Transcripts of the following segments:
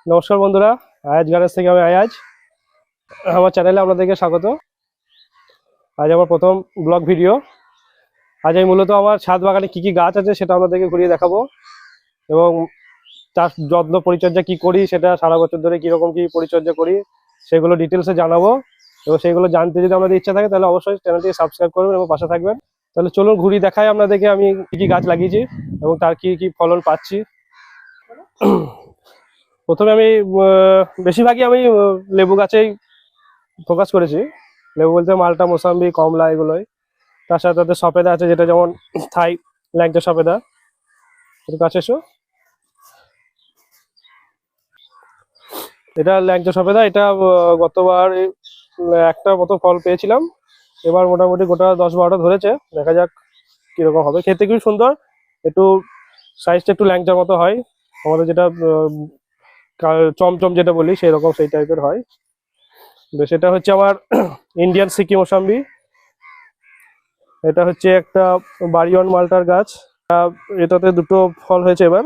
নমস্কার বন্ধুরা, আয়াজ গার্ডেন্স থেকে আমি আয়াজ। আমার চ্যানেলে আপনাদেরকে স্বাগত। আজ আমার প্রথম ব্লগ ভিডিও। আজ আমি মূলত আমার ছাদ বাগানে কি কি গাছ আছে সেটা আপনাদেরকে ঘুরিয়ে দেখাবো, এবং তার যত্ন পরিচর্যা কি করি, সেটা সারা বছর ধরে কীরকম কি পরিচর্যা করি সেগুলো ডিটেলসে জানাবো। এবং সেগুলো জানতে যদি আপনাদের ইচ্ছা থাকে তাহলে অবশ্যই চ্যানেলটি সাবস্ক্রাইব করবেন এবং পাশে থাকবেন। তাহলে চলুন ঘুরিয়ে দেখাই আপনাদেরকে আমি কি কি গাছ লাগিয়েছি এবং তার কি কি ফলন পাচ্ছি। প্রথমে আমি বেশিরভাগই আমি লেবু গাছেই ফোকাস করেছি। লেবু বলতে মালটা, মোসাম্বি, কমলা এগুলোই। তার সাথে সাথে সফেদা আছে, যেটা যেমন থাই ল্যাংচা সফেদা। একটু কাছে এসো। এটা ল্যাংচা সফেদা। এটা গতবার একটা মতো ফল পেয়েছিলাম। এবার মোটামুটি গোটা 10-12টা ধরেছে। দেখা যাক কিরকম হবে। খেতে খুবই সুন্দর, একটু সাইজটা একটু ল্যাংচার মতো হয়, আমাদের যেটা চমচম যেটা বলি সেই রকম, সেই টাইপের হয় বেশ। এটা হচ্ছে আমার ইন্ডিয়ান সিকি মোসাম্বি। এটা হচ্ছে একটা বাড়িওয়ান মালটার গাছ। এটাতে দুটো ফল হয়েছে এবার।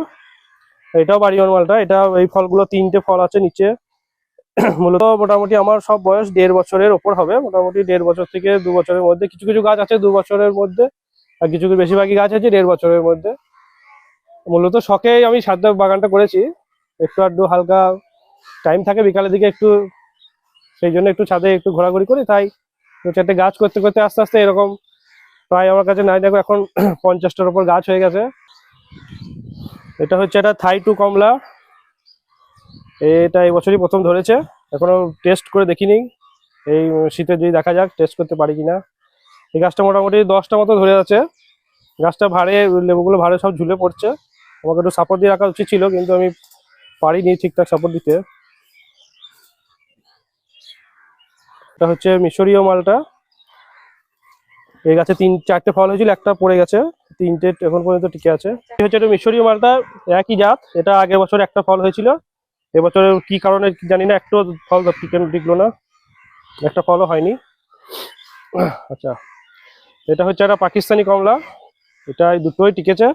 এটাও বাড়িওয়ান মালটা। এটা এই ফলগুলো 3টে ফল আছে নিচে। মূলত মোটামুটি আমার সব বয়স 1.5 বছরের ওপর হবে, মোটামুটি 1.5 বছর থেকে 2 বছরের মধ্যে। কিছু কিছু গাছ আছে 2 বছরের মধ্যে, আর কিছু কিছু বেশিরভাগই গাছ আছে 1.5 বছরের মধ্যে। মূলত শখেই আমি ছাদ বাগানটা করেছি। একটু আধটু হালকা টাইম থাকে বিকালের দিকে একটু, সেই জন্য একটু ছাদে একটু ঘোরাঘুরি করি। তাই 2-4টে গাছ করতে করতে আস্তে আস্তে এরকম প্রায় আমার কাছে নাই দেখো এখন 50টার উপর গাছ হয়ে গেছে। এটা হচ্ছে একটা থাই টু কমলা। এটা এই বছরই প্রথম ধরেছে, এখনো টেস্ট করে দেখিনি। এই শীতে যদি দেখা যাক টেস্ট করতে পারি কিনা। এই গাছটা মোটামুটি 10টা মতো ধরে আছে। গাছটা ভারে, লেবুগুলো ভারে সব ঝুলে পড়ছে। আমাকে একটু সাপোর্ট দিয়ে রাখা উচিত ছিল, কিন্তু আমি পারিনি ঠিকঠাক সাপোর্ট দিতে। এটা হচ্ছে মিশরীয় মালটা। এই গাছে 3-4টে ফল হয়েছিল, একটা পড়ে গেছে, 3টে এখন পর্যন্ত টিকে আছে। এই হচ্ছে একটা মিশরীয় মালটা, একই জাত। এটা আগের বছর একটা ফল হয়েছিল, এবছরে কি কারণে জানি না একটু ফল টিকলো না, একটা ফলও হয়নি। আচ্ছা, এটা হচ্ছে একটা পাকিস্তানি কমলা। এটা এই দুটোই টিকেছে।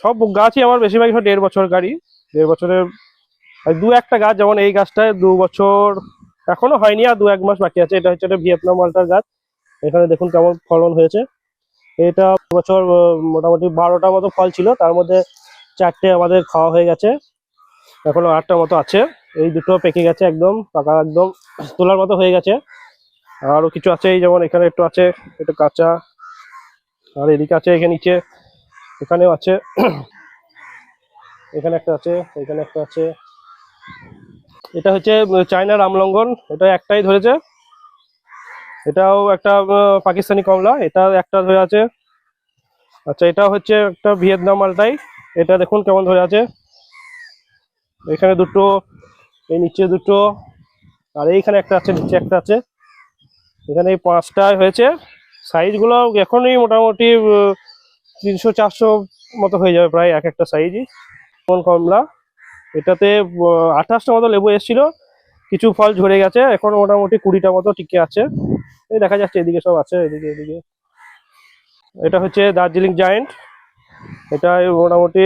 সব গাছই আমার বেশিরভাগ 1.5 বছর গাড়ি, 1.5 বছরের। আর 2-1টা গাছ, যেমন এই গাছটায় 2 বছর এখনো হয়নি, আর 2-1 মাস বাকি আছে। এটা হচ্ছে একটা ভিয়েতনাম মালটার গাছ। এখানে দেখুন কেমন ফলন হয়েছে। এটা বছর মোটামুটি 12টা মতো ফল ছিল, তার মধ্যে 4টে আমাদের খাওয়া হয়ে গেছে, এখনো 8টা মতো আছে। এই দুটো পেকে গেছে, একদম পাকা, একদম তোলার মতো হয়ে গেছে। আরো কিছু আছে, এই যেমন এখানে একটু আছে, একটু কাঁচা। আর এদিকে আছে, এখানে নিচে, এখানেও আছে, এখানে একটা আছে, এখানে একটা আছে। এটা হচ্ছে চায়না রামলঙ্গন। এটা একটাই ধরেছে। এটাও একটা পাকিস্তানি কমলা। এটা একটা ধরে আছে। আচ্ছা, এটা হচ্ছে একটা ভিয়েতনাম মালটাই। এটা দেখুন কেমন ধরে আছে। এখানে দুটো, এই নিচে দুটো, আর এইখানে একটা আছে, নিচে একটা আছে। এখানে এই 5টায় হয়েছে। সাইজগুলো এখনই মোটামুটি 300-400 মতো হয়ে যাবে প্রায়, এক একটা সাইজই। কোন কমলা, এটাতে 28টা মতো লেবু এসেছিল, কিছু ফল ঝরে গেছে, এখন মোটামুটি 20টা মতো টিকে আছে। এই দেখা যাচ্ছে এদিকে সব আছে, এদিকে এদিকে। এটা হচ্ছে দার্জিলিং জায়েন্ট। এটা মোটামুটি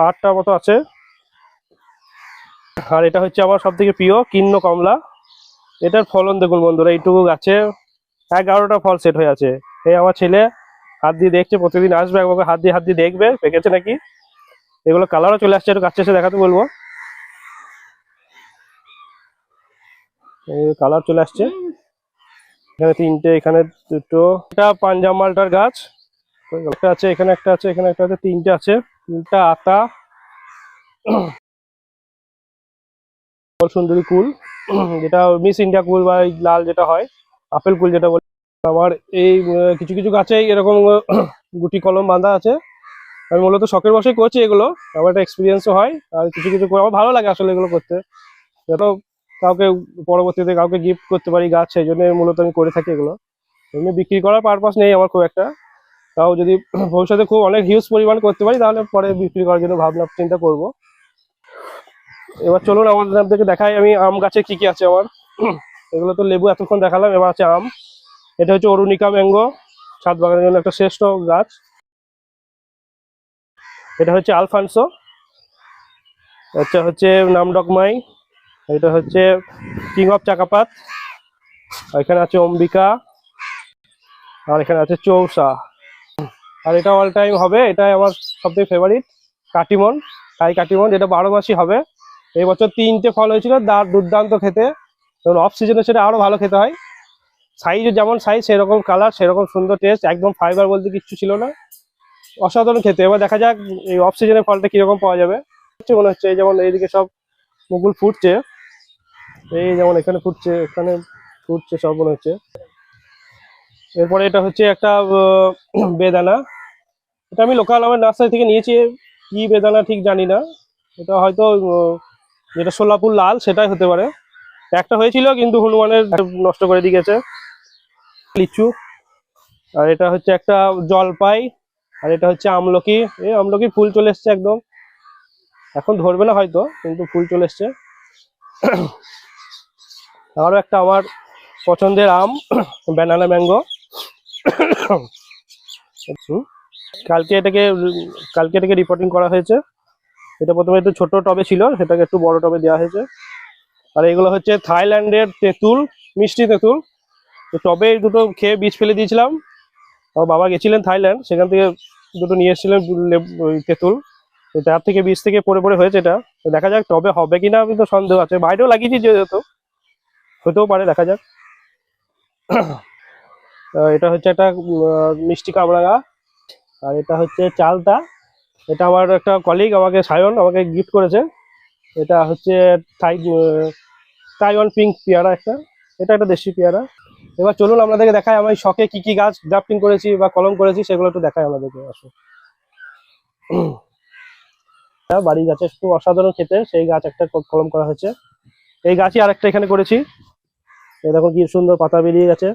8টা মতো আছে। আর এটা হচ্ছে আমার সব থেকে প্রিয় কিন্ন কমলা। এটার ফলন দেখুন বন্ধুরা, এইটুকু গাছে 11টা ফল সেট হয়ে আছে। এই আমার ছেলে হাত দিয়ে দেখছে, প্রতিদিন আসবে একবার হাত দিয়ে দেখবে পেকেছে নাকি। এগুলো কালারও চলে আসছে, একটু কাছে এসে দেখাতে বলবো। কালার চলে আসছে। এখানে 3টে, এখানে দুটো। এটা পাঞ্জাব মালটার গাছ। একটা আছে, এখানে একটা আছে, এখানে একটা আছে, 3টে আছে। 3টা আতা। সুন্দরী কুল, যেটা মিস ইন্ডিয়া কুল বা লাল যেটা হয়, আপেল কুল যেটা বলে। আমার এই কিছু কিছু গাছে এরকম গুটি কলম বাঁধা আছে। আমি মূলত শখের বসেই করছি এগুলো, আমার একটা এক্সপিরিয়েন্সও হয়। আর কিছু কিছু আমার ভালো লাগে আসলে এগুলো করতে, যত কাউকে পরবর্তীতে কাউকে গিফট করতে পারি গাছ, সেই জন্য মূলত আমি করে থাকি এগুলো। এমনি বিক্রি করার পারপাস নেই আমার খুব একটা। তাও যদি ভবিষ্যতে খুব অনেক হিউজ পরিমাণ করতে পারি তাহলে পরে বিক্রি করার জন্য ভাবনা চিন্তা করব। এবার চলুন আমাদেরকে দেখাই আমি আম গাছে কি কি আছে আমার। এগুলো তো লেবু এতক্ষণ দেখালাম, এবার আছে আম। এটা হচ্ছে অরুণিকা ম্যাঙ্গো, ছাদ বাগানের জন্য একটা শ্রেষ্ঠ গাছ। এটা হচ্ছে আলফানসো। আচ্ছা হচ্ছে নামডকমাই, এটা হচ্ছে কিং অফ চাকাপাত, এখানে আছে অম্বিকা, আর এখানে আছে চৌসা। আর এটা অল টাইম হবে, এটাই আমার সবথেকে ফেভারিট কাটিমন, থাই কাটিমন, যেটা 12 মাসই হবে। এই বছর 3টে ফল হয়েছিল, দুর্দান্ত খেতে, এবং অফ সিজনে সেটা আরো ভালো খেতে হয়। সাইজ যেমন সাইজ সেরকম কালার, সেরকম সুন্দর টেস্ট, একদম ফাইবার বলতে কিচ্ছু ছিল না, অসাধারণ খেতে। এবার দেখা যাক এই অফ সিজনের ফলটা কিরকম পাওয়া যাবে। মনে হচ্ছে এই যেমন এইদিকে সব মুকুল ফুটছে, এই যেমন এখানে ফুটছে, এখানে ফুটছে, সব মনে হচ্ছে। এরপরে এটা হচ্ছে একটা বেদানা, এটা আমি লোকাল আমার নার্সারি থেকে নিয়েছি, কি বেদানা ঠিক জানি না, এটা হয়তো যেটা সোলাপুর লাল সেটাই হতে পারে। একটা হয়েছিল কিন্তু হনুমানের নষ্ট করে দিয়ে গেছে। লিচু, আর এটা হচ্ছে একটা জলপাই, আর এটা হচ্ছে আমলকি। এই আমলকি ফুল চলে এসছে একদম, এখন ধরবে না হয়তো, কিন্তু ফুল চলে এসছে। আরো একটা আমার পছন্দের আম, ব্যানানা ম্যাঙ্গো। কালকে এটাকে রিপোর্টিং করা হয়েছে। এটা প্রথমে একটু ছোট টবে ছিল, সেটাকে একটু বড় টবে দেওয়া হয়েছে। আর এগুলো হচ্ছে থাইল্যান্ডের তেঁতুল, মিষ্টি তেঁতুল। তো টবে দুটো খেয়ে বীজ ফেলে দিয়েছিলাম, আমার বাবা গেছিলেন থাইল্যান্ড, সেখান থেকে দুটো নিয়ে এসেছিলেন ওই তেঁতুল, তো তার থেকে বীজ থেকে পড়ে পড়ে হয়েছে এটা। তো দেখা যাক টবে হবে কিনা, আমি তো সন্দেহ আছে, বাইরেও লাগিয়েছি যেহেতু, হতেও পারে, দেখা যাক। এটা হচ্ছে একটা মিষ্টি কামরাঙা, আর এটা হচ্ছে চালতা। এটা আমার একটা কলিগ আমাকে, সায়ন আমাকে গিফট করেছে। এটা হচ্ছে তাইওয়ান পিঙ্ক পেয়ারা একটা, এটা একটা দেশি পেয়ারা। এবার চলুন আপনাদেরকে দেখাই আমি শখে কি কি গাছ গ্রাফটিং করেছি বা কলম করেছি, সেগুলো একটু দেখাই আপনাদেরকে। আসুন, বাড়ি গাছের খুব অসাধারণ খেতে, সেই গাছ একটা কলম করা হয়েছে। এই গাছই আরেকটা এখানে করেছি, এই দেখুন কি সুন্দর পাতা বেরিয়ে গেছে।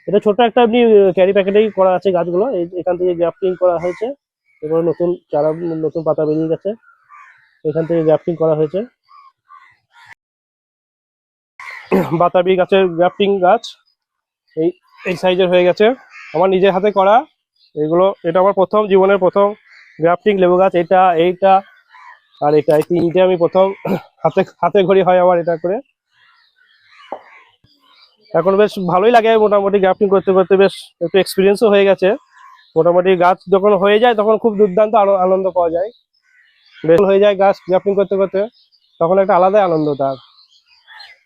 এটা ছোট একটা এমনি ক্যারি প্যাকেটেই করা আছে গাছগুলো, এখান থেকে গ্রাফটিং করা হয়েছে। এবার নতুন চারা, নতুন পাতা বেরিয়ে গেছে, এখান থেকে গ্রাফটিং করা হয়েছে। বাতাবি গাছের গ্রাফটিং গাছ এই এই সাইজের হয়ে গেছে, আমার নিজের হাতে করা এগুলো। এটা আমার প্রথম, জীবনের প্রথম গ্রাফটিং লেবু গাছ, এইটা আর এটা, এই তিনটে আমি প্রথম হাতে হাতে ঘড়ি হয় আমার এটা করে। এখন বেশ ভালোই লাগে, মোটামুটি গ্রাফটিং করতে করতে বেশ একটু এক্সপিরিয়েন্সও হয়ে গেছে। মোটামুটি গাছ যখন হয়ে যায় তখন খুব দুর্দান্ত আনন্দ পাওয়া যায়, বেশ হয়ে যায় গাছ গ্রাফটিং করতে করতে, তখন একটা আলাদাই আনন্দ তার।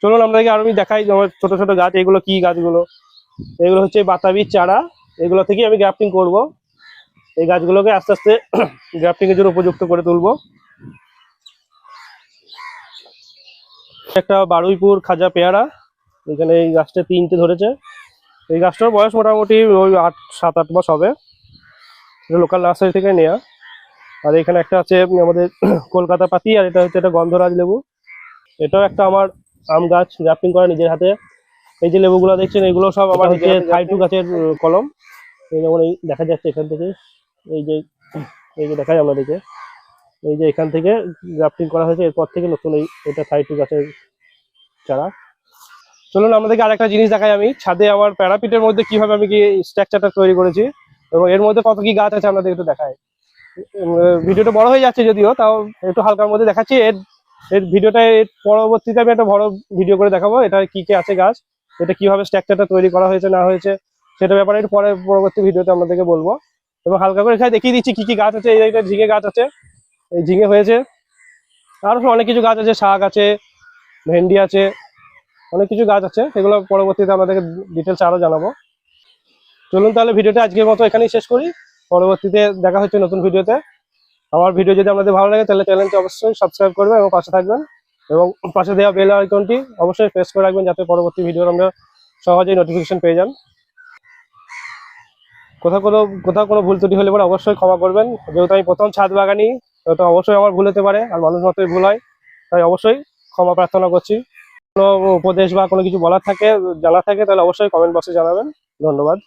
চলুন আপনাদেরকে আরো আমি দেখাই আমার ছোট ছোট গাছ। এগুলো কি গাছগুলো, এগুলো হচ্ছে বাতাবির চারা, এগুলো থেকে আমি গ্রাফটিং করব। এই গাছগুলোকে আস্তে আস্তে গ্রাফটিং এর জন্য উপযুক্ত করে তুলবো। একটা বারুইপুর খাজা পেয়ারা, এখানে এই গাছটা 3টে ধরেছে। এই গাছটার বয়স মোটামুটি ওই 7-8 মাস হবে, লোকাল নার্সারি থেকে নেওয়া। আর এখানে একটা আছে আমাদের কলকাতা পাতি, আর এটা হচ্ছে একটা গন্ধরাজ লেবু। এটাও একটা আমার আম গাছ গ্রাফটিং করা নিজের হাতে। এই যে লেবুগুলো দেখছেন, এগুলো সব আমার হচ্ছে থাইটু গাছের কলম। এই যেমন এই দেখা যাচ্ছে এখান থেকে, এই যে দেখা যায় আপনাদেরকে, এই যে এখান থেকে গ্রাফটিং করা হয়েছে, এরপর থেকে নতুন এটা থাইটু গাছের চারা। চলুন আমাদেরকে আরেকটা জিনিস দেখাই, আমি ছাদে আমার প্যারাপিটের মধ্যে কিভাবে আমি কি স্ট্রাকচারটা তৈরি করেছি, এবং এর মধ্যে কত কি গাছ আছে আপনাদের একটু দেখাই। ভিডিওটা বড় হয়ে যাচ্ছে যদিও, তাও একটু হালকার মধ্যে দেখাচ্ছি। এর ভিডিওটা পরবর্তীতে আমি একটা বড় ভিডিও করে দেখাবো, এটা কি কি আছে গাছ, এটা কিভাবে স্ট্রাকচারটা তৈরি করা হয়েছে না হয়েছে, সেটা ব্যাপারে একটু পরবর্তী ভিডিওতে আপনাদেরকে বলবো। এবং হালকা করে এখানে দেখিয়ে দিচ্ছি কি কি গাছ আছে। এই ঝিঙে গাছ আছে, এই ঝিঙে হয়েছে, আরো অনেক কিছু গাছ আছে, শাক আছে, ভেন্ডি আছে, অনেক কিছু গাছ আছে, সেগুলো পরবর্তীতে আমাদেরকে ডিটেলস আরো জানাবো। চলুন তাহলে ভিডিওটা আজকের মতো এখানেই শেষ করি, পরবর্তীতে দেখা হচ্ছে নতুন ভিডিওতে। আমার ভিডিও যদি আপনাদের ভালো লাগে তাহলে চ্যানেলটি অবশ্যই সাবস্ক্রাইব করবেন এবং পাশে থাকবেন, এবং পাশে দেওয়া বেল আইকনটি অবশ্যই প্রেস করে রাখবেন, যাতে পরবর্তী ভিডিওর আমরা সহজেই নোটিফিকেশন পেয়ে যান। কোথাও কোনো ভুল ত্রুটি হলে পরে অবশ্যই ক্ষমা করবেন, যেহেতু আমি প্রথম ছাদ বাগানি, তো অবশ্যই আমার ভুল হতে পারে, আর মানুষ মাত্রই ভুল হয়, তাই অবশ্যই ক্ষমা প্রার্থনা করছি। কোনো উপদেশ বা কোনো কিছু বলার থাকে, জানা থাকে, তাহলে অবশ্যই কমেন্ট বক্সে জানাবেন। ধন্যবাদ।